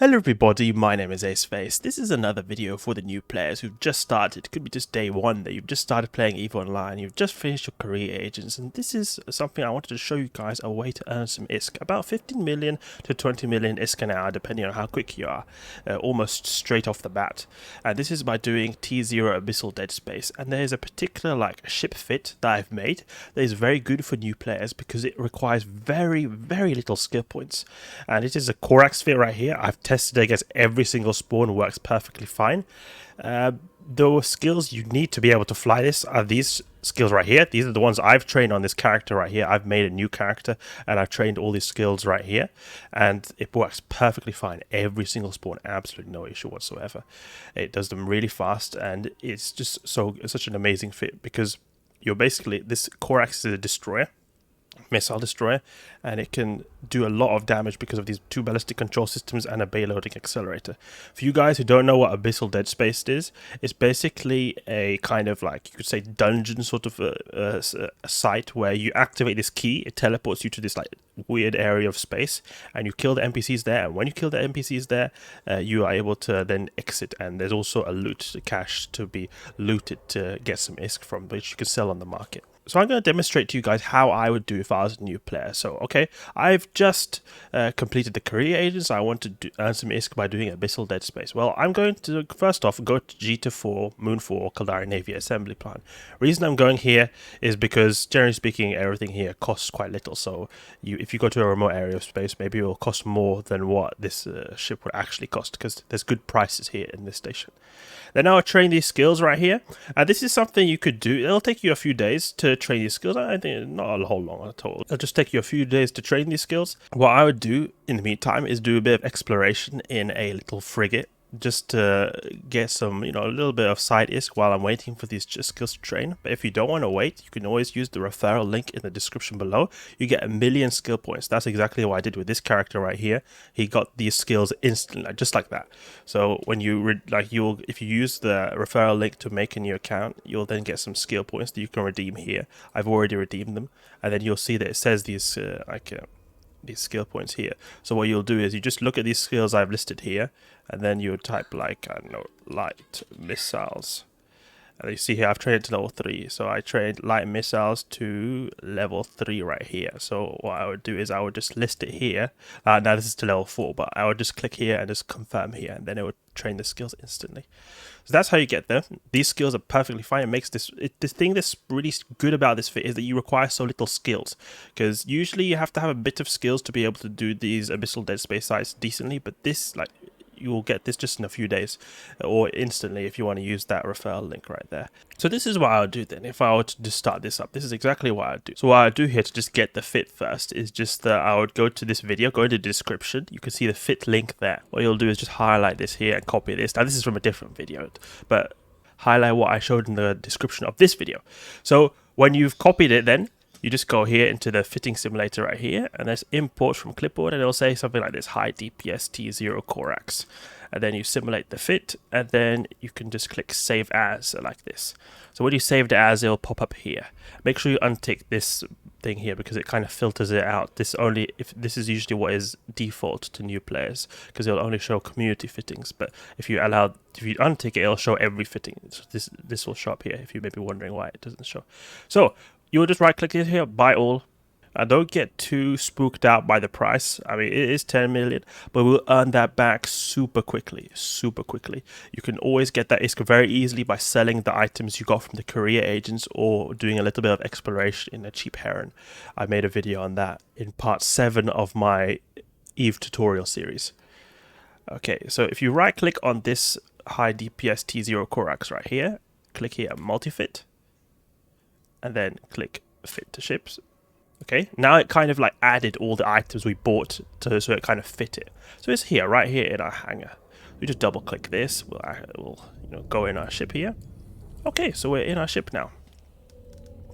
Hello everybody, my name is Aceface. This is another video for the new players who've just started. It could be just day one that you've just started playing EVE Online, you've just finished your career agents, and this is something I wanted to show you guys, a way to earn some ISK. About 15 million to 20 million ISK an hour, depending on how quick you are, almost straight off the bat. And this is by doing T0 Abyssal Deadspace. And there's a particular ship fit that I've made that is very good for new players because it requires very little skill points. And it is a Corax fit right here. I've tested it against every single spawn, works perfectly fine. The skills you need to be able to fly this are these skills right here. These are the ones I've trained on this character right here. I've made a new character and I've trained all these skills right here, and it works perfectly fine. Every single spawn, absolutely no issue whatsoever. It does them really fast, and it's just such an amazing fit because you're basically, this Corax is a destroyer, missile destroyer, and it can do a lot of damage because of these two ballistic control systems and a bay-loading accelerator. For you guys who don't know what Abyssal Deadspace is, it's basically a kind of you could say dungeon sort of a site where you activate this key. It teleports you to this weird area of space, and you kill the NPCs there, and when you kill the NPCs there, you are able to then exit, and there's also a loot cache to be looted to get some ISK from, which you can sell on the market. So I'm going to demonstrate to you guys how I would do if I was a new player. So, okay, I've just completed the career agents. I want to earn some ISK by doing Abyssal Deadspace. Well, I'm going to, first off, go to G4, Moon 4, Caldari Navy Assembly Plant. Reason I'm going here is because, generally speaking, everything here costs quite little. So, if you go to a remote area of space, maybe it will cost more than what this ship would actually cost, because there's good prices here in this station. Then I'll train these skills right here. And this is something you could do. It'll take you a few days to train these skills. I think not a whole long at all. It'll just take you a few days to train these skills. What I would do in the meantime is do a bit of exploration in a little frigate, just to get some, a little bit of side ISK while I'm waiting for these skills to train. But if you don't want to wait, you can always use the referral link in the description below. You get 1 million skill points. That's exactly what I did with this character right here. He got these skills instantly, just like that. So when you if you use the referral link to make a new account, you'll then get some skill points that you can redeem here. I've already redeemed them, and then you'll see that it says these these skill points here. So what you'll do is you just look at these skills I've listed here, and then you type I don't know, light missiles. And you see here I've trained to level 3. So I trained light missiles to level 3 right here. So what I would do is I would just list it here. Now this is to level 4, but I would just click here and just confirm here, and then it would train the skills instantly. So that's how you get there. These skills are perfectly fine. It makes the thing that's really good about this fit is that you require so little skills, because usually you have to have a bit of skills to be able to do these Abyssal Deadspace sites decently, but this you will get this just in a few days or instantly if you want to use that referral link right there. So this is what I would do then if I were to just start this up. This is exactly what I would do. So what I would do here to just get the fit first is just that I would go to this video, go into the description. You can see the fit link there. What you'll do is just highlight this here and copy this. Now this is from a different video, but highlight what I showed in the description of this video. So when you've copied it, then you just go here into the fitting simulator right here, and there's import from clipboard, and it'll say something like this: high DPS T0 Corax. And then you simulate the fit, and then you can just click save as like this. So when you save it as, it'll pop up here. Make sure you untick this thing here because it kind of filters it out. This is usually what is default to new players, because it'll only show community fittings. But if you untick it, it'll show every fitting. So this will show up here if you may be wondering why it doesn't show. So you'll just right click it here, buy all. Don't get too spooked out by the price. I mean, it is 10 million, but we'll earn that back super quickly. You can always get that ISK very easily by selling the items you got from the career agents or doing a little bit of exploration in a cheap heron. I made a video on that in part 7 of my EVE tutorial series. Okay, so if you right click on this high DPS T0 Corax right here, click here multi-fit, and then click fit to ships. Okay, now it kind of added all the items we bought so it kind of fit it. So it's here, right here in our hangar. We just double click this. We'll go in our ship here. Okay, so we're in our ship now,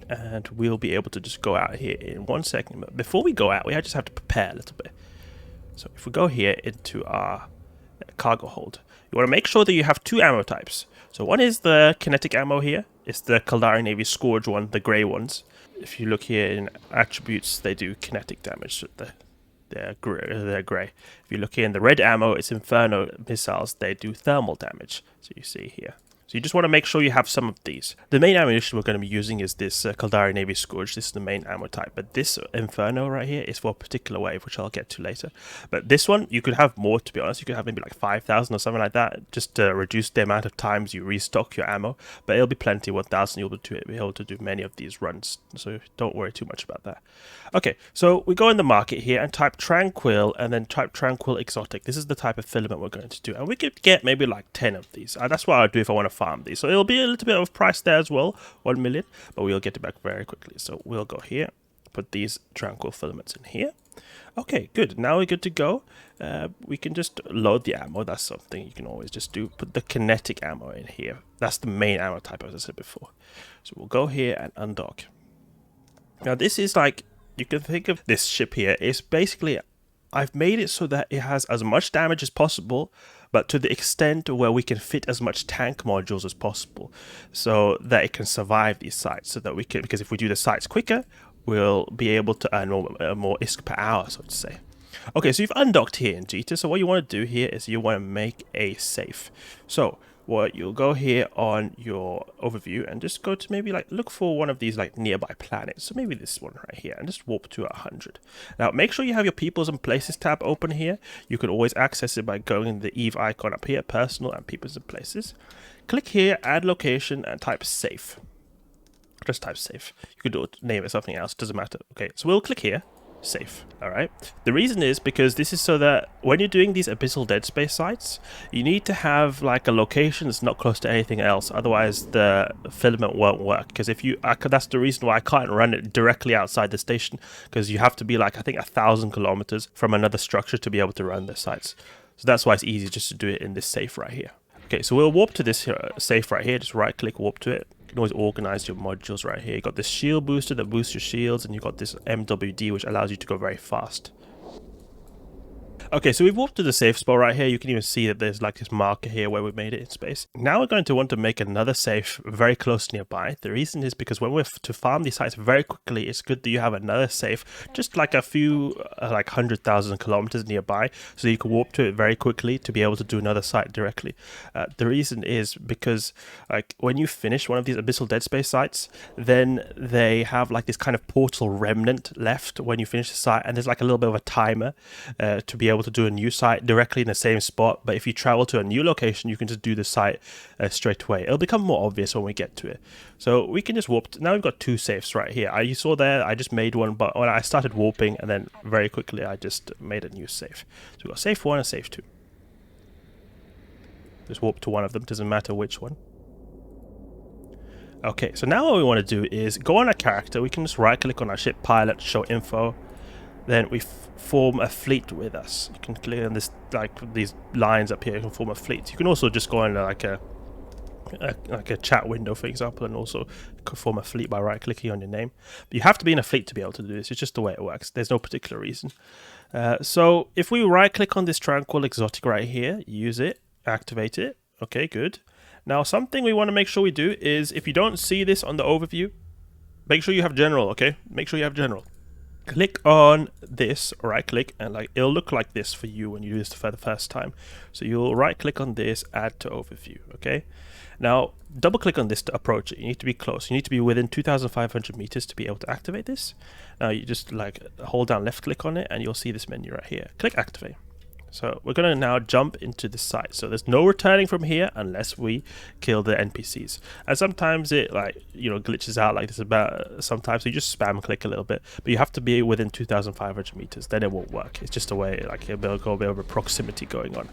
and we'll be able to just go out here in 1 second. But before we go out, we just have to prepare a little bit. So if we go here into our cargo hold, you want to make sure that you have 2 ammo types. So one is the kinetic ammo here. It's the Caldari Navy Scourge one, the grey ones. If you look here in attributes, they do kinetic damage. So They're grey. If you look here in the red ammo, it's Inferno missiles. They do thermal damage. So you see here. So you just want to make sure you have some of these. The main ammunition we're going to be using is this Caldari Navy Scourge. This is the main ammo type. But this Inferno right here is for a particular wave, which I'll get to later. But this one, you could have more, to be honest. You could have maybe like 5,000 or something like that, just to reduce the amount of times you restock your ammo. But it'll be plenty. 1,000, you'll be able to do many of these runs. So don't worry too much about that. Okay, so we go in the market here and type Tranquil and then type Tranquil Exotic. This is the type of filament we're going to do. And we could get maybe like 10 of these. That's what I'll do if I want to farm these. So it'll be a little bit of price there as well, 1 million, but we'll get it back very quickly. So we'll go here, put these Tranquil filaments in here. Okay, good. Now we're good to go. We can just load the ammo. That's something you can always just do. Put the kinetic ammo in here. That's the main ammo type, as I said before. So we'll go here and undock. Now this is like, you can think of this ship here. It's basically, I've made it so that it has as much damage as possible, but to the extent where we can fit as much tank modules as possible, so that it can survive these sites. So that we can, because if we do the sites quicker, we'll be able to earn more ISK per hour, so to say. Okay, so you've undocked here in Jita. So what you want to do here is you want to make a safe. So what you'll go here on your overview and just go to maybe like look for one of these like nearby planets. So maybe this one right here, and just warp to 100. Now make sure you have your peoples and places tab open here. You can always access it by going in the Eve icon up here, personal and peoples and places. Click here, add location, and type safe. Just type safe. You could name it something else, doesn't matter. Okay, so we'll click here. Safe. Alright. The reason is because this is so that when you're doing these Abyssal Deadspace sites, you need to have like a location that's not close to anything else, otherwise the filament won't work. Because if you, that's the reason why I can't run it directly outside the station, because you have to be like, I think 1,000 kilometers from another structure to be able to run the sites. So that's why it's easy just to do it in this safe right here. Okay, so we'll warp to this safe right here. Just right click, warp to it. You can always organize your modules right here. You got this shield booster that boosts your shields, and you got this MWD which allows you to go very fast. Okay, so we've walked to the safe spot right here. You can even see that there's like this marker here where we made it in space. Now we're going to want to make another safe very close nearby. The reason is because when we're to farm these sites very quickly, it's good that you have another safe just like a few, like 100,000 kilometers nearby, so you can warp to it very quickly to be able to do another site directly. The reason is because like when you finish one of these Abyssal Deadspace sites, then they have like this kind of portal remnant left when you finish the site, and there's like a little bit of a timer to be able to do a new site directly in the same spot. But if you travel to a new location, you can just do the site straight away. It'll become more obvious when we get to it. So we can just warp. Now we've got two safes right here. You saw there, I just made one, but when I started warping, and then very quickly I just made a new safe. So we've got safe 1 and safe 2. Just warp to one of them, doesn't matter which one. Okay, so now what we want to do is go on our character. We can just right click on our ship, pilot, show info. Then we form a fleet with us. You can click on this, like these lines up here. You can form a fleet. You can also just go on like a chat window, for example, and also form a fleet by right clicking on your name. But you have to be in a fleet to be able to do this. It's just the way it works. There's no particular reason. So if we right click on this Tranquil Exotic right here, use it, activate it. Okay, good. Now something we want to make sure we do is, if you don't see this on the overview, make sure you have general. Okay, make sure you have general. Click on this, right click, and like it'll look like this for you when you do this for the first time. So you'll right click on this, add to overview. Okay, now double click on this to approach it. You need to be close. You need to be within 2,500 meters to be able to activate this. Now you just like hold down left click on it, and you'll see this menu right here. Click activate. So we're going to now jump into the site. So there's no returning from here unless we kill the NPCs. And sometimes it glitches out like this about sometimes. So you just spam click a little bit, but you have to be within 2,500 meters. Then it won't work. It's just a way like a bit of a proximity going on.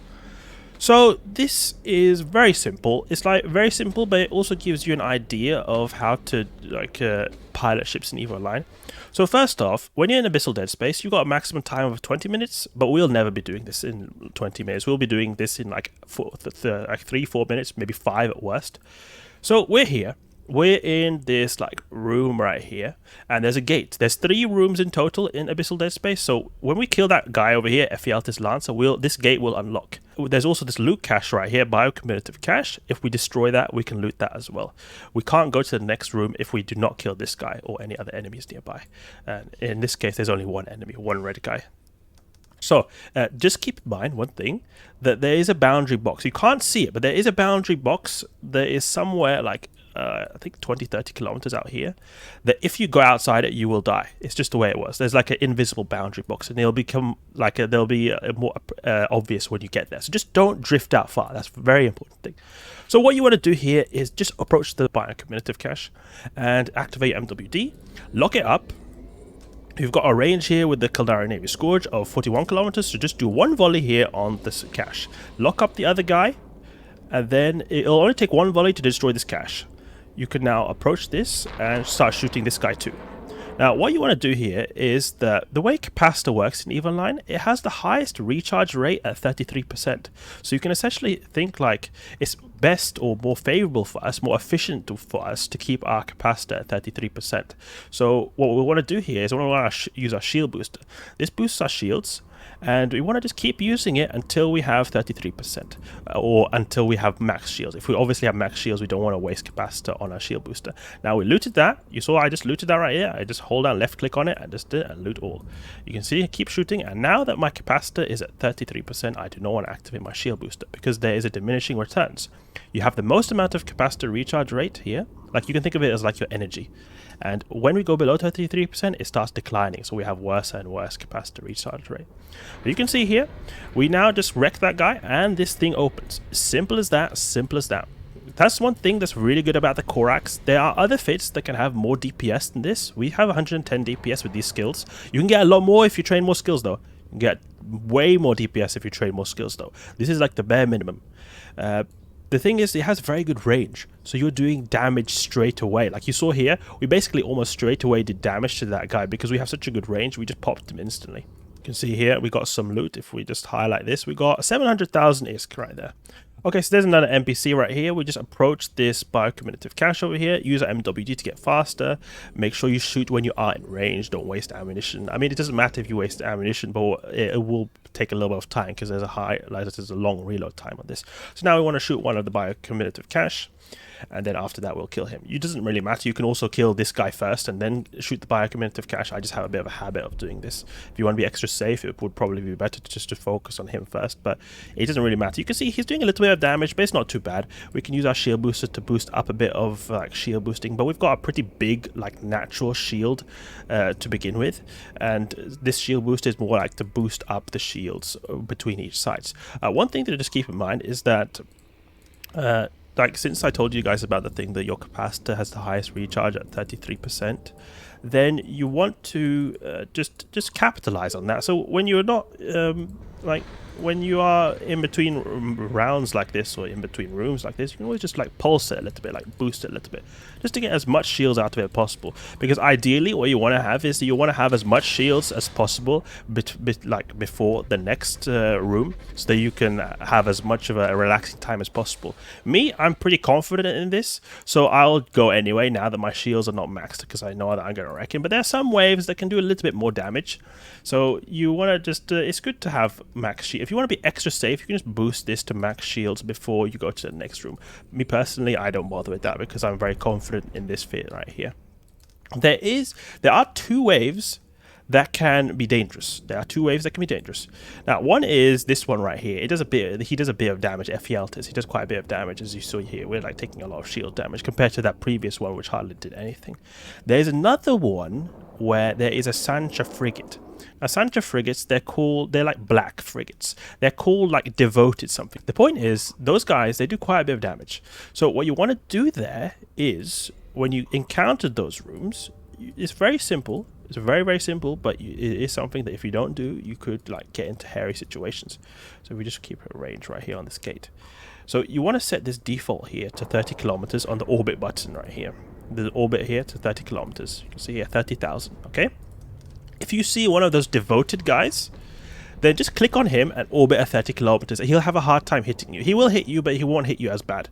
So this is very simple. It's like very simple, but it also gives you an idea of how to pilot ships in EVE Online. So first off, when you're in Abyssal Deadspace, you've got a maximum time of 20 minutes, but we'll never be doing this in 20 minutes. We'll be doing this in like 3-4 minutes, maybe 5 at worst. So we're here. We're in this like room right here, and there's a gate. There's 3 rooms in total in Abyssal Deadspace. So when we kill that guy over here, Ephialtes Lancer, this gate will unlock. There's also this loot cache right here, biocommutative cache. If we destroy that, we can loot that as well. We can't go to the next room if we do not kill this guy or any other enemies nearby. And in this case, there's only one enemy, one red guy. So just keep in mind one thing, that there is a boundary box. You can't see it, but there is a boundary box. There is somewhere like I think 20-30 kilometers out here, that if you go outside it, you will die. It's just the way it was. There's like an invisible boundary box, and it'll become like they'll be more obvious when you get there. So just don't drift out far. That's a very important thing. So what you want to do here is just approach the bioaccumulative cache and activate MWD, lock it up. You've got a range here with the Caldari Navy Scourge of 41 kilometers, so just do one volley here on this cache. Lock up the other guy, and then it'll only take one volley to destroy this cache. You can now approach this and start shooting this guy too. Now what you want to do here is that the way capacitor works in EVE Online, it has the highest recharge rate at 33%. So you can essentially think like it's best or more favorable for us, more efficient for us to keep our capacitor at 33%. So what we want to do here is we want to use our shield booster. This boosts our shields, and we want to just keep using it until we have 33%, or until we have max shields. If we obviously have max shields, we don't want to waste capacitor on our shield booster. Now we looted that. You saw I just looted that right here. I just hold down left click on it and just did it and loot all. You can see keep shooting, and now that my capacitor is at 33%, I do not want to activate my shield booster because there is a diminishing returns. You have the most amount of capacitor recharge rate here. Like you can think of it as like your energy. And when we go below 33%, it starts declining. So we have worse and worse capacitor recharge rate. But you can see here, we now just wreck that guy and this thing opens. Simple as that, simple as that. That's one thing that's really good about the Corax. There are other fits that can have more DPS than this. We have 110 DPS with these skills. You can get a lot more if you train more skills though. You can get way more DPS if you train more skills though. This is like the bare minimum. The thing is, it has very good range, so you're doing damage straight away. Like you saw here, we basically almost straight away did damage to that guy because we have such a good range, we just popped him instantly. You can see here, we got some loot. If we just highlight this, we got 700,000 ISK right there. Okay, so there's another NPC right here. We just approach this bioaccumulative cache over here, use our MWD to get faster. Make sure you shoot when you are in range, don't waste ammunition. I mean, it doesn't matter if you waste ammunition, but it will take a little bit of time because there's a long reload time on this. So now we want to shoot one of the bioaccumulative cache, and then after that we'll kill him. It doesn't really matter. You can also kill this guy first and then shoot the bioaccumulative cache. I just have a bit of a habit of doing this. If you want to be extra safe, it would probably be better to focus on him first, but it doesn't really matter. You can see he's doing a little bit of damage, but it's not too bad. We can use our shield booster to boost up a bit of like shield boosting, but we've got a pretty big like natural shield to begin with, and this shield boost is more like to boost up the shields between each sides. One thing to just keep in mind is that like since I told you guys about the thing that your capacitor has the highest recharge at 33%, then you want to just capitalize on that. So when you're not like when you are in between rounds like this or in between rooms like this, you can always just like pulse it a little bit, like boost it a little bit, just to get as much shields out of it as possible. Because ideally what you want to have is that you want to have as much shields as possible like before the next room, so that you can have as much of a relaxing time as possible. Me, I'm pretty confident in this, so I'll go anyway now that my shields are not maxed, because I know that I'm going to wreck him. But there are some waves that can do a little bit more damage, so you want to just it's good to have max shield. If you want to be extra safe, you can just boost this to max shields before you go to the next room. Me personally, I don't bother with that because I'm very confident in this fit right here. There are two waves that can be dangerous. Now, one is this one right here. He does a bit of damage. Ephialtes, he does quite a bit of damage, as you saw here. We're like taking a lot of shield damage compared to that previous one, which hardly did anything. There's another one where there is a Sancha frigate. Now, Sancha frigates, they're like black frigates. They're called like devoted something. The point is, those guys, they do quite a bit of damage. So what you want to do there is, when you encounter those rooms, it's very simple. It's very, very simple, but it is something that if you don't do, you could like get into hairy situations. So we just keep a range right here on this gate. So you want to set this default here to 30 kilometers on the orbit button right here. The orbit here to 30 kilometers. You can see here 30,000. Okay. If you see one of those devoted guys, then just click on him and orbit at 30 kilometers. He'll have a hard time hitting you. He will hit you, but he won't hit you as bad.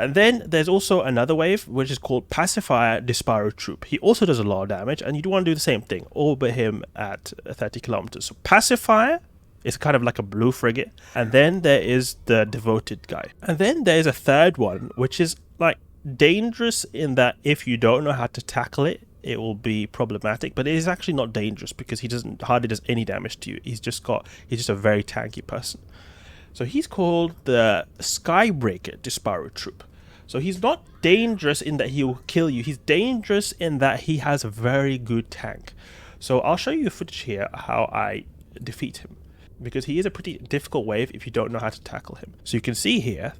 And then there's also another wave, which is called Pacifier Disparo Troop. He also does a lot of damage, and you do want to do the same thing. Orbit him at 30 kilometers. So Pacifier is kind of like a blue frigate. And then there is the devoted guy. And then there's a third one, which is like dangerous in that if you don't know how to tackle it, it will be problematic, but it is actually not dangerous because he doesn't hardly does any damage to you. He's just a very tanky person. So he's called the Skybreaker Disparu Troop. So he's not dangerous in that he'll kill you. He's dangerous in that he has a very good tank. So I'll show you footage here how I defeat him, because he is a pretty difficult wave if you don't know how to tackle him. So you can see here,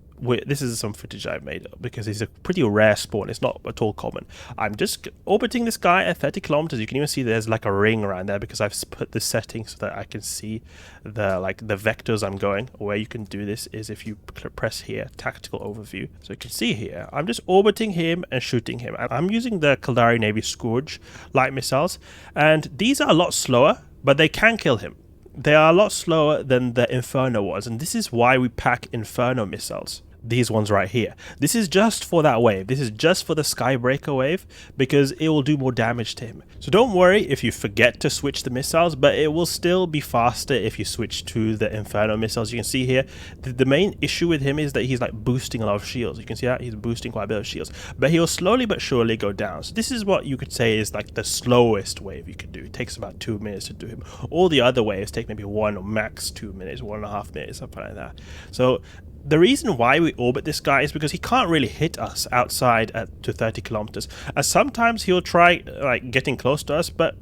this is some footage I've made because he's a pretty rare spawn. It's not at all common. I'm just orbiting this guy at 30 kilometers. You can even see there's like a ring around there because I've put this setting so that I can see the vectors I'm going. A way you can do this is if you press here, tactical overview. So you can see here, I'm just orbiting him and shooting him. I'm using the Caldari Navy Scourge light missiles, and these are a lot slower, but they can kill him. They are a lot slower than the Inferno was, and this is why we pack Inferno missiles. These ones right here. This is just for that wave. This is just for the Skybreaker wave because it will do more damage to him. So don't worry if you forget to switch the missiles, but it will still be faster if you switch to the Inferno missiles. You can see here, the main issue with him is that he's like boosting a lot of shields. You can see that he's boosting quite a bit of shields, but he'll slowly but surely go down. So this is what you could say is like the slowest wave you could do. It takes about 2 minutes to do him. All the other waves take maybe 1 or max 2 minutes, 1.5 minutes, something like that. So the reason why we orbit this guy is because he can't really hit us outside to 30 kilometers. And sometimes he'll try like getting close to us, but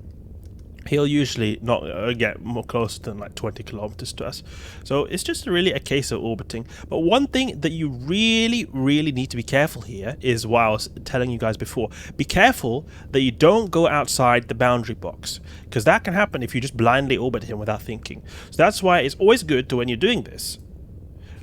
he'll usually not get more closer than like 20 kilometers to us. So it's just really a case of orbiting. But one thing that you really need to be careful here is what I was telling you guys before. Be careful that you don't go outside the boundary box, because that can happen if you just blindly orbit him without thinking. So that's why it's always good to, when you're doing this,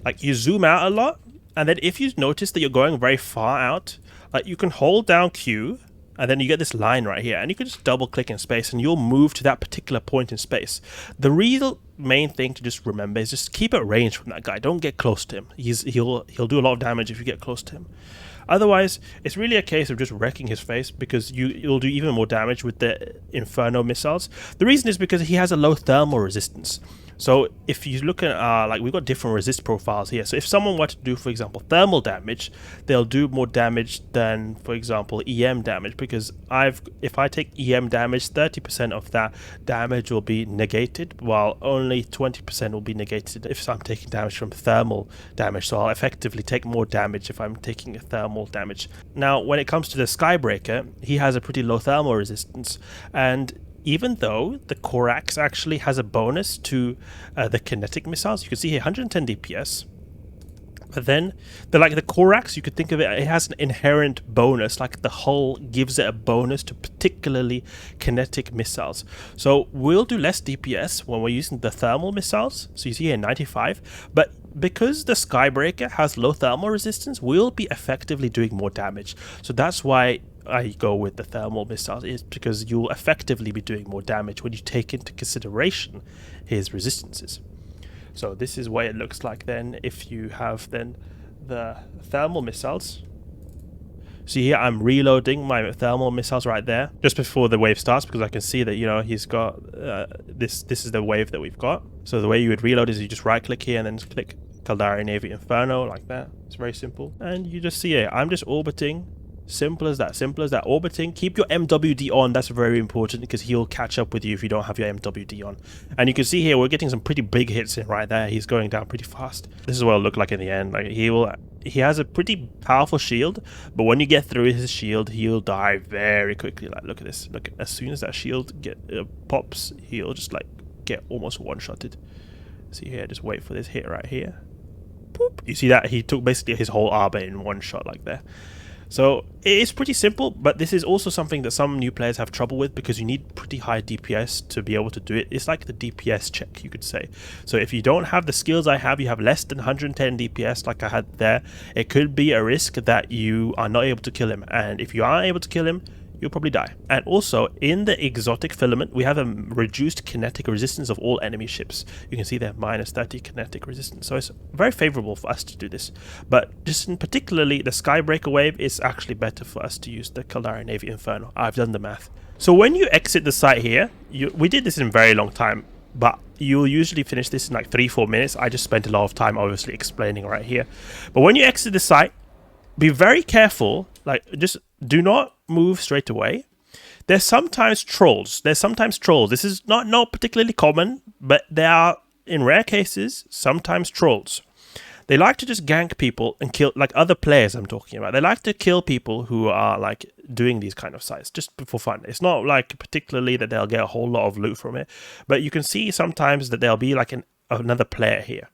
like you zoom out a lot, and then if you notice that you're going very far out, like you can hold down Q, and then you get this line right here, and you can just double click in space and you'll move to that particular point in space. The real main thing to just remember is just keep at range from that guy. Don't get close to him. He'll do a lot of damage if you get close to him. Otherwise, it's really a case of just wrecking his face, because you'll do even more damage with the Inferno missiles. The reason is because he has a low thermal resistance. So if you look at like we've got different resist profiles here. So if someone were to do, for example, thermal damage, they'll do more damage than, for example, EM damage, because if I take EM damage, 30% of that damage will be negated, while only 20% will be negated if I'm taking damage from thermal damage. So I'll effectively take more damage if I'm taking a thermal damage. Now, when it comes to the Skybreaker, he has a pretty low thermal resistance, and even though the Corax actually has a bonus to the kinetic missiles, you can see here 110 DPS. But then the Corax, you could think of it, it has an inherent bonus, like the hull gives it a bonus to particularly kinetic missiles. So we'll do less DPS when we're using the thermal missiles. So you see here 95, but because the Skybreaker has low thermal resistance, we'll be effectively doing more damage. So that's why I go with the thermal missiles, is because you'll effectively be doing more damage when you take into consideration his resistances. So this is what it looks like then if you have then the thermal missiles. See here, I'm reloading my thermal missiles right there just before the wave starts, because I can see that, you know, he's got this is the wave that we've got. So the way you would reload is you just right click here and then click Caldari Navy Inferno like that. It's very simple, and you just see it. I'm just orbiting. Simple as that, orbiting. Keep your MWD on, that's very important, because he'll catch up with you if you don't have your MWD on. And you can see here, we're getting some pretty big hits in right there. He's going down pretty fast. This is what it'll look like in the end. Like he has a pretty powerful shield, but when you get through his shield, he'll die very quickly. Like, look at this. Look, as soon as that shield pops, he'll just like get almost one-shotted. See here, just wait for this hit right here. Poop. You see that? He took basically his whole Arba in one shot like there. So it is pretty simple, but this is also something that some new players have trouble with, because you need pretty high DPS to be able to do it. It's like the DPS check, you could say. So if you don't have the skills I have, you have less than 110 DPS like I had there, it could be a risk that you are not able to kill him. And if you are able to kill him, you'll probably die. And also, in the exotic filament, we have a reduced kinetic resistance of all enemy ships. You can see there, minus 30 kinetic resistance. So it's very favorable for us to do this. But just in particularly, the Skybreaker wave is actually better for us to use the Caldari Navy Inferno. I've done the math. So when you exit the site here, we did this in a very long time, but you'll usually finish this in like 3-4 minutes. I just spent a lot of time obviously explaining right here. But when you exit the site, be very careful, like just do not move straight away. There's sometimes trolls. This is not particularly common, but there are, in rare cases, sometimes trolls. They like to just gank people and kill, like other players I'm talking about. They like to kill people who are like doing these kind of sites just for fun. It's not like particularly that they'll get a whole lot of loot from it, but you can see sometimes that there'll be like another player here.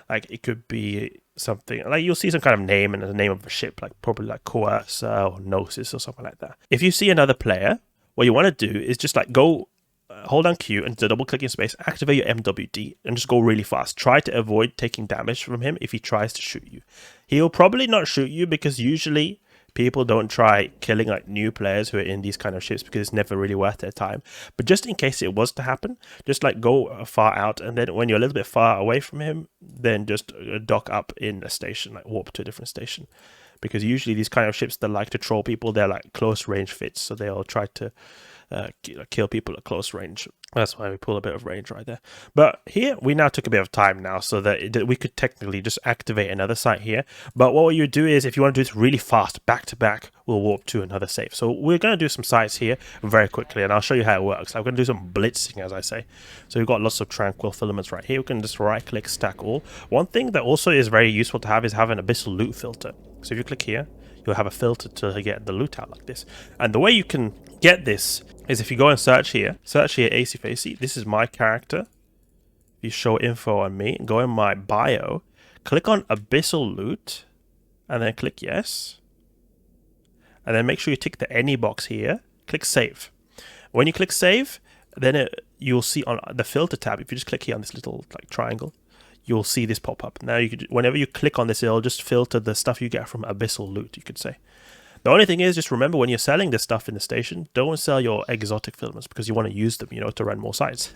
Like it could be something like you'll see some kind of name and the name of a ship, like probably like Corax or Gnosis or something like that. If you see another player, what you want to do is just like go hold down Q and double click in space, activate your MWD and just go really fast. Try to avoid taking damage from him if he tries to shoot you. He'll probably not shoot you because usually people don't try killing like new players who are in these kind of ships because it's never really worth their time. But just in case it was to happen, just like go far out, and then when you're a little bit far away from him, then just dock up in a station, like warp to a different station. Because usually these kind of ships that like to troll people, they're like close range fits, so they'll try to kill people at close range. That's why we pull a bit of range right there. But here we now took a bit of time now so that we could technically just activate another site here. But what you do is, if you want to do this really fast, back to back, we'll warp to another save. So we're going to do some sites here very quickly, and I'll show you how it works. I'm going to do some blitzing, as I say. So we've got lots of tranquil filaments right here. We can just right click stack all. One thing that also is very useful to have is have an abyssal loot filter. So if you click here, you'll have a filter to get the loot out like this. And the way you can get this is if you go and search here AC Facey. This is my character. You show info on me, go in my bio, click on Abyssal Loot, and then click yes. And then make sure you tick the any box here, click save. When you click save, then you'll see on the filter tab, if you just click here on this little like triangle, you'll see this pop up. Now, whenever you click on this, it'll just filter the stuff you get from Abyssal Loot, you could say. The only thing is, just remember when you're selling this stuff in the station, don't sell your exotic filaments because you want to use them, you know, to run more sites.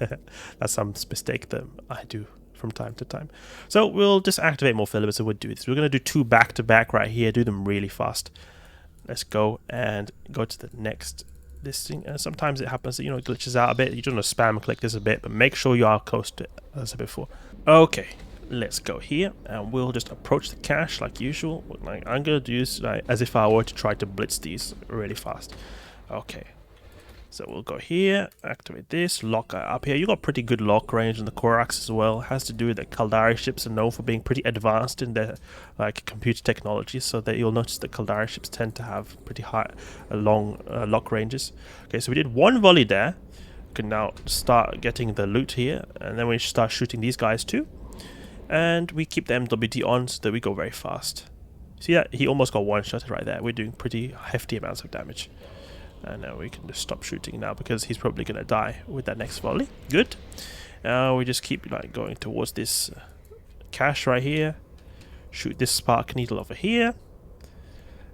That's some mistake that I do from time to time. So we'll just activate more filaments and we'll do this. We're going to do 2 back to back right here, do them really fast. Let's go and go to the next listing. And sometimes it happens that, you know, it glitches out a bit. You don't want to spam click this a bit, but make sure you are close to it, as I said before. Okay. Let's go here and we'll just approach the cache like usual. Like I'm gonna do this like, as if I were to try to blitz these really fast. Okay, so we'll go here, activate this, lock up here. You got pretty good lock range in the Corax as well. It has to do with the Caldari ships are known for being pretty advanced in their like computer technology, so that you'll notice that Caldari ships tend to have pretty high, long lock ranges. Okay, so we did 1 volley there. We can now start getting the loot here, and then we start shooting these guys too. And we keep the MWD on so that we go very fast. See that? He almost got one-shotted right there. We're doing pretty hefty amounts of damage. And now we can just stop shooting now because he's probably going to die with that next volley. Good. Now we just keep like going towards this cache right here. Shoot this spark needle over here.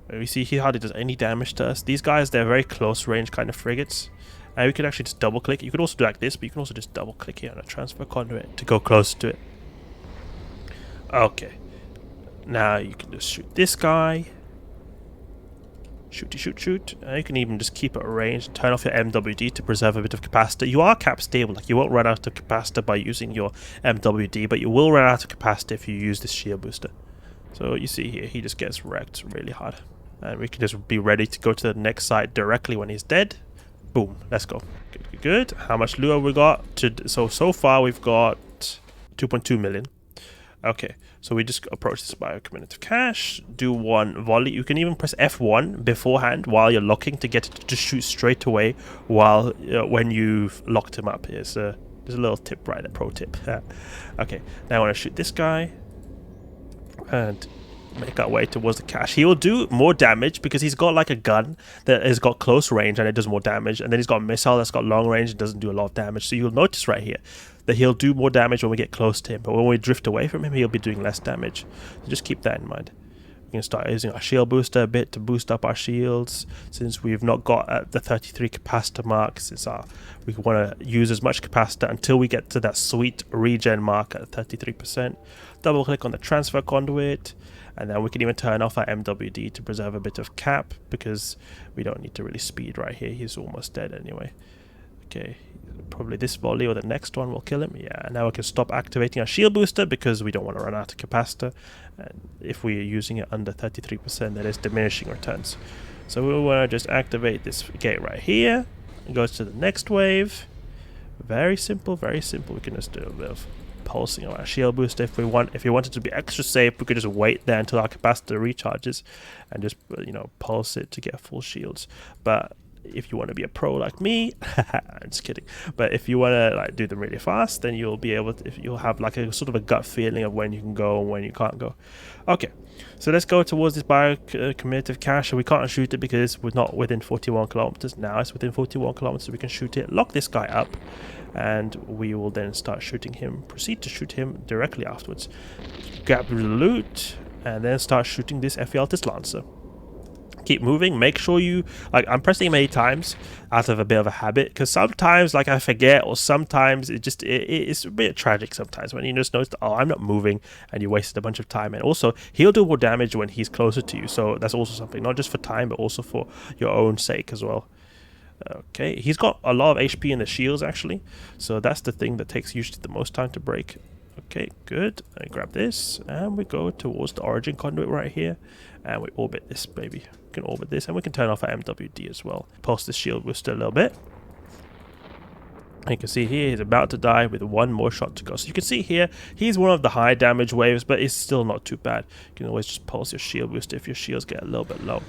And we see he hardly does any damage to us. These guys, they're very close range kind of frigates. And we can actually just double click. You could also do like this, but you can also just double click here on a transfer conduit to go close to it. Okay, now you can just shoot this guy. Shoot. You can even just keep it at range and turn off your MWD to preserve a bit of capacitor. You are cap stable, like you won't run out of capacitor by using your MWD, but you will run out of capacitor if you use this shield booster. So you see here, he just gets wrecked really hard. And we can just be ready to go to the next site directly when he's dead. Boom, let's go. Good. How much loot have we got? So far we've got 2.2 million. Okay, so we just approach this biocommunicative cache, do 1 volley. You can even press F1 beforehand while you're locking to get it to just shoot straight away while when you've locked him up. There's a little tip right there, pro tip. Okay, now I want to shoot this guy and make our way towards the cache. He will do more damage because he's got like a gun that has got close range and it does more damage, and then he's got a missile that's got long range and doesn't do a lot of damage. So you'll notice right here that he'll do more damage when we get close to him, but when we drift away from him, he'll be doing less damage. So just keep that in mind. We can start using our shield booster a bit to boost up our shields, since we've not got the 33 capacitor mark. Since we want to use as much capacitor until we get to that sweet regen mark at 33%. Double click on the transfer conduit, and then we can even turn off our MWD to preserve a bit of cap, because we don't need to really speed right here. He's almost dead anyway. Okay, probably this volley or the next one will kill him. Yeah, now we can stop activating our shield booster because we don't want to run out of capacitor. And if we're using it under 33%, that is diminishing returns. So we want to just activate this gate right here. It goes to the next wave. Very simple, very simple. We can just do a bit of pulsing on our shield booster if we want. If you wanted to be extra safe, we could just wait there until our capacitor recharges and just, you know, pulse it to get full shields. But if you want to be a pro like me, I'm just kidding. But if you want to like do them really fast, then you'll be able to, if you'll have like a sort of a gut feeling of when you can go and when you can't go. Okay, so let's go towards this biocumulative cache. We can't shoot it because we're not within 41 kilometers. Now it's within 41 kilometers, so we can shoot it, lock this guy up, and we will then start shooting him, proceed to shoot him directly afterwards. Grab the loot, and then start shooting this Ephialtes Lancer. Keep moving, make sure you, like, I'm pressing many times out of a bit of a habit, because sometimes like I forget, or sometimes it's a bit tragic sometimes when you just notice that, oh, I'm not moving, and you wasted a bunch of time. And also he'll do more damage when he's closer to you, so that's also something, not just for time but also for your own sake as well. Okay, he's got a lot of HP in the shields actually, so that's the thing that takes usually the most time to break. Okay, good. I grab this and we go towards the origin conduit right here, and we orbit this baby. We can orbit this and we can turn off our MWD as well. Pulse this shield booster a little bit. And you can see here he's about to die with one more shot to go. So you can see here he's one of the high damage waves, but it's still not too bad. You can always just pulse your shield booster if your shields get a little bit low.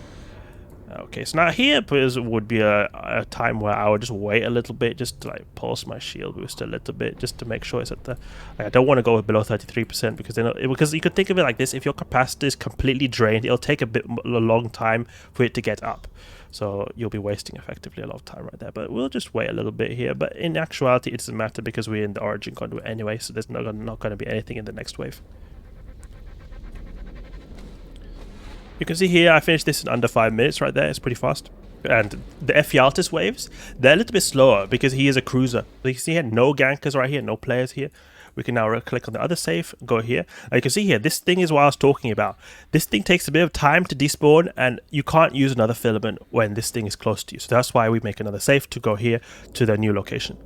Okay, so now here would be a time where I would just wait a little bit, just to like pulse my shield booster a little bit, just to make sure it's at the, like, I don't want to go below 33% because then because you could think of it like this: if your capacitor is completely drained, it'll take a long time for it to get up, so you'll be wasting effectively a lot of time right there. But we'll just wait a little bit here. But in actuality, it doesn't matter because we're in the origin conduit anyway, so there's not going to be anything in the next wave. You can see here I finished this in under 5 minutes right there. It's pretty fast. And the Ephialtes waves, they're a little bit slower because he is a cruiser. So you can see here, no gankers right here, no players here. We can now click on the other save, go here. And you can see here, this thing is what I was talking about. This thing takes a bit of time to despawn, and you can't use another filament when this thing is close to you. So that's why we make another save to go here to the new location.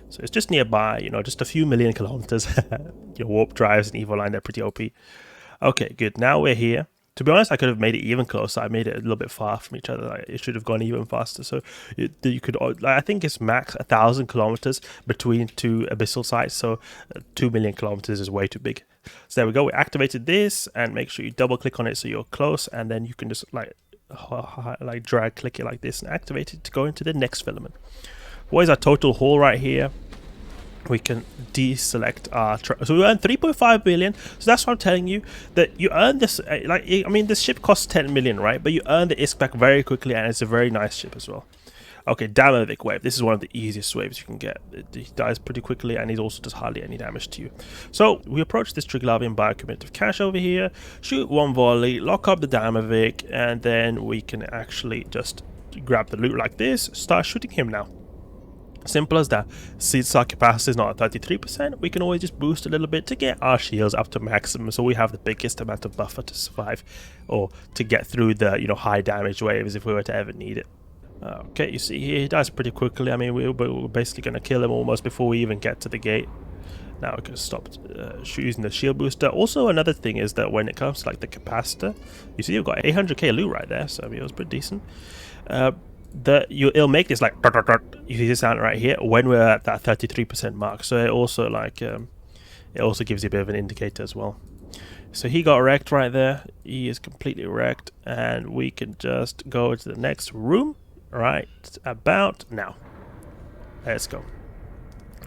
So it's just nearby, you know, just a few million kilometers. Your warp drives and Evo line, they're pretty OP. Okay, good. Now we're here. To be honest, I could have made it even closer. I made it a little bit far from each other. Like, it should have gone even faster. So you could, like, I think it's max 1,000 kilometers between two abyssal sites. So 2 million kilometers is way too big. So there we go. We activated this, and make sure you double click on it so you're close, and then you can just like drag click it like this and activate it to go into the next filament. What is our total haul right here? We can deselect our so we earn 3.5 million. So that's what I'm telling you, that you earn this, like, I mean, this ship costs 10 million, right? But you earn the ISK back very quickly, and it's a very nice ship as well. Okay, Damovic wave. This is one of the easiest waves you can get. He dies pretty quickly, and he also does hardly any damage to you. So we approach this Triglavian biocumulative cache over here, shoot one volley, lock up the Damovic, and then we can actually just grab the loot like this, start shooting him now. Simple as that. Since our capacity is not at 33%, we can always just boost a little bit to get our shields up to maximum, so we have the biggest amount of buffer to survive, or to get through the, you know, high damage waves if we were to ever need it. Okay, you see here he dies pretty quickly. I mean, we're basically going to kill him almost before we even get to the gate. Now we can stop using the shield booster. Also, another thing is that when it comes to like the capacitor, you see we've got 800k loot right there, so I mean, it was pretty decent. It'll make this like you see this sound right here when we're at that 33% mark, so it also like it also gives you a bit of an indicator as well. So he got wrecked right there. He is completely wrecked, and we can just go to the next room right about now. Let's go.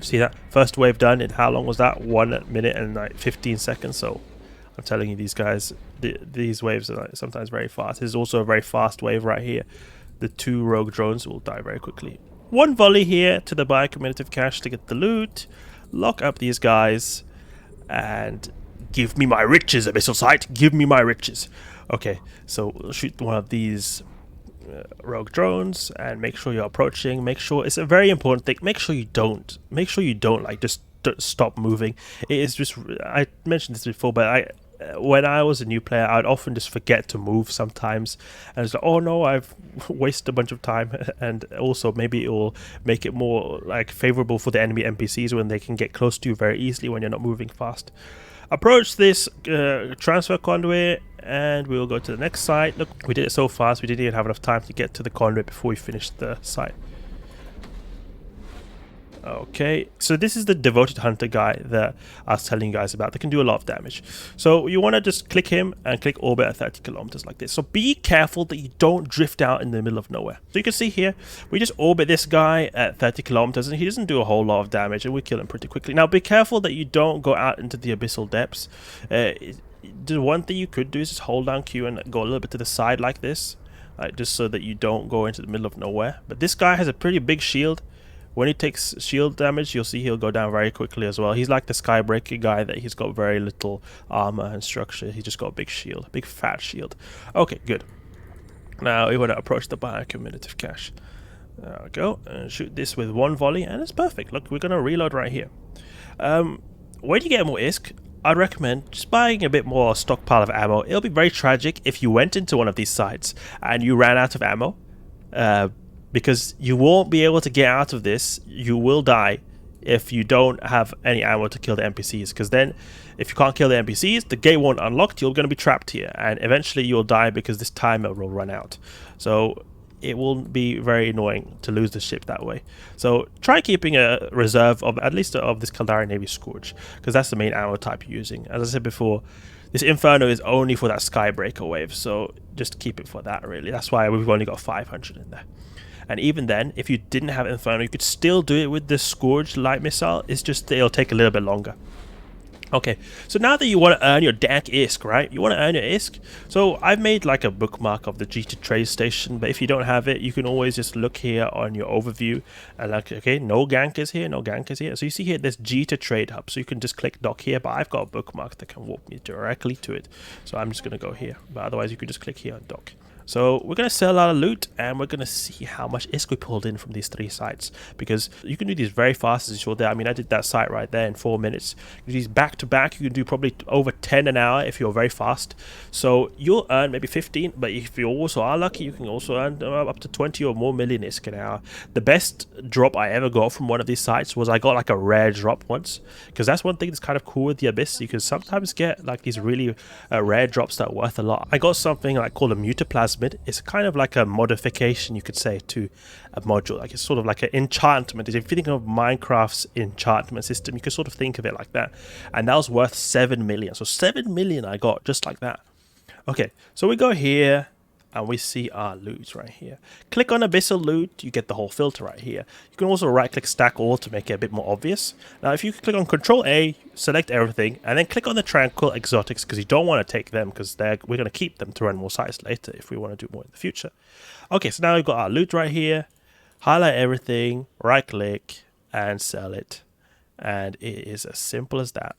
See that first wave done in how long was that? 1 minute and like 15 seconds. So I'm telling you, these guys, these waves are like sometimes very fast. There's also a very fast wave right here. The 2 rogue drones will die very quickly. One volley here to the biocumulative cache to get the loot. Lock up these guys. And give me my riches, Abyssal Site. Give me my riches. Okay, so we'll shoot one of these rogue drones. And make sure you're approaching. Make sure, it's a very important thing. Make sure you don't like just stop moving. It is just, I mentioned this before, but when I was a new player, I'd often just forget to move sometimes, and it's like, oh no, I've wasted a bunch of time. And also maybe it will make it more like favorable for the enemy NPCs when they can get close to you very easily when you're not moving fast. Approach this transfer conduit, and we'll go to the next site. Look, we did it so fast, we didn't even have enough time to get to the conduit before we finished the site. Okay, so this is the devoted hunter guy that I was telling you guys about that can do a lot of damage. So you want to just click him and click orbit at 30 kilometers like this. So be careful that you don't drift out in the middle of nowhere. So you can see here, we just orbit this guy at 30 kilometers and he doesn't do a whole lot of damage and we kill him pretty quickly. Now be careful that you don't go out into the abyssal depths. The one thing you could do is just hold down Q and go a little bit to the side like this. Just so that you don't go into the middle of nowhere. But this guy has a pretty big shield. When he takes shield damage, you'll see he'll go down very quickly as well. He's like the Skybreaker guy that he's got very little armor and structure. He's just got a big shield, a big fat shield. Okay, good. Now we want to approach the bioaccumulative cache. There we go. And shoot this with one volley, and it's perfect. Look, we're going to reload right here. When you get more ISK, I'd recommend just buying a bit more stockpile of ammo. It'll be very tragic if you went into one of these sites and you ran out of ammo. Because you won't be able to get out of this. You will die if you don't have any ammo to kill the NPCs. Because then, if you can't kill the NPCs, the gate won't unlock. You're going to be trapped here. And eventually you'll die because this timer will run out. So it will be very annoying to lose the ship that way. So try keeping a reserve of at least of this Caldari Navy Scourge. Because that's the main ammo type you're using. As I said before, this Inferno is only for that Skybreaker wave. So just keep it for that really. That's why we've only got 500 in there. And even then, if you didn't have Inferno, you could still do it with the Scourge light missile. It's just it'll take a little bit longer. Okay, so now that you want to earn your dank ISK, right? You want to earn your ISK. So I've made like a bookmark of the G2 trade station, but if you don't have it, you can always just look here on your overview and like, okay, no gankers here, no gankers here. So you see here, there's G2 trade hub. So you can just click dock here, but I've got a bookmark that can walk me directly to it. So I'm just going to go here, but otherwise you can just click here on dock. So we're going to sell our loot and we're going to see how much ISK we pulled in from these 3 sites, because you can do these very fast as you saw there. I mean, I did that site right there in 4 minutes. You do these back to back, you can do probably over 10 an hour if you're very fast. So you'll earn maybe 15, but if you also are lucky, you can also earn up to 20 or more million ISK an hour. The best drop I ever got from one of these sites was I got like a rare drop once, because that's one thing that's kind of cool with the Abyss. You can sometimes get like these really rare drops that are worth a lot. I got something like called a mutaplasmid. It's kind of like a modification, you could say, to a module. Like it's sort of like an enchantment. If you think of Minecraft's enchantment system, you could sort of think of it like that. And that was worth 7 million. So 7 million I got just like that. Okay, so we go here and we see our loot right here. Click on Abyssal loot, you get the whole filter right here. You can also right click stack all to make it a bit more obvious. Now if you click on Control A, select everything, and then click on the Tranquil Exotics, because you don't want to take them, because we're going to keep them to run more sites later if we want to do more in the future. Okay, so now we've got our loot right here. Highlight everything, right click, and sell it. And it is as simple as that.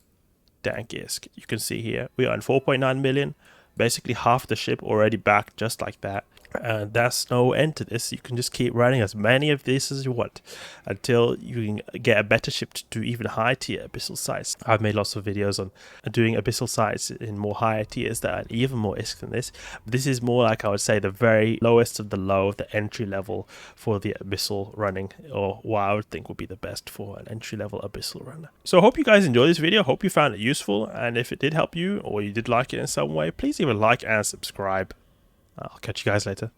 Dank ISK. You can see here, we earned 4.9 million. Basically half the ship already back just like that. And that's no end to this. You can just keep running as many of these as you want until you can get a better ship to do even high tier abyssal sites. I've made lots of videos on doing abyssal sites in more higher tiers that are even more ISK than this. This is more like, I would say, the very lowest of the low, the entry level for the abyssal running, or what I would think would be the best for an entry level abyssal runner. So I hope you guys enjoyed this video. Hope you found it useful, and if it did help you or you did like it in some way, please leave a like and subscribe. I'll catch you guys later.